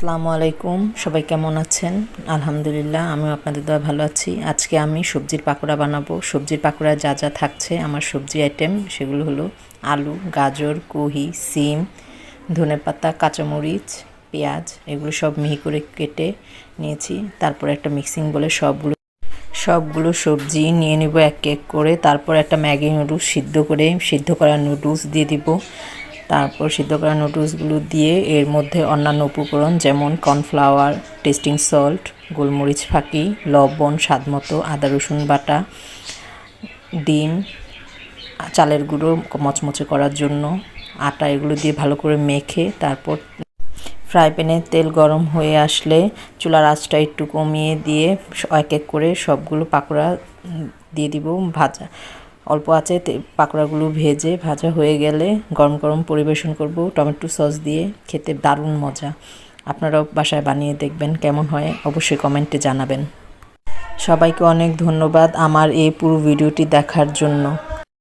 আসসালামু আলাইকুম, সবাই কেমন আছেন? আলহামদুলিল্লাহ, আমিও আপনাদের দোয়ায় ভালো আছি। আজকে আমি সবজির পাকোড়া বানাবো। সবজির পাকোড়া যা যা থাকছে আমার সবজি আইটেম সেগুলো হলো আলু, গাজর, কুহি, সিম, ধনেপাতা, কাঁচামরিচ, পেঁয়াজ, এগুলো সব মিহি করে কেটে নিয়েছি। তারপর একটা মিক্সিং বলে সবগুলো সবজি নিয়ে নিব এক এক করে। তারপর একটা ম্যাগি নুডলস সিদ্ধ করা নুডলস দিয়ে দিব। তারপর সিদ্ধ করা নুডলসগুলো দিয়ে এর মধ্যে অন্যান্য উপকরণ যেমন কর্নফ্লাওয়ার, টেস্টিং সল্ট, গোলমরিচ ফাঁকি, লবণ স্বাদমতো, আদা রসুন বাটা, ডিম, চালের গুঁড়ো মচমচে করার জন্য, আটা, এগুলো দিয়ে ভালো করে মেখে তারপর ফ্রাই প্যানে তেল গরম হয়ে আসলে চুলার আঁচটা একটু কমিয়ে দিয়ে এক এক করে সবগুলো পাকোড়া দিয়ে দিব ভাজা। অল্প আঁচে পাকোড়াগুলো ভাজা হয়ে গেলে গরম গরম পরিবেশন করব টমেটো সস দিয়ে। খেতে দারুণ মজা। আপনারাও বাসায় বানিয়ে দেখবেন, কেমন হয় অবশ্যই কমেন্টে জানাবেন। সবাইকে অনেক ধন্যবাদ আমার এই পুরো ভিডিওটি দেখার জন্য।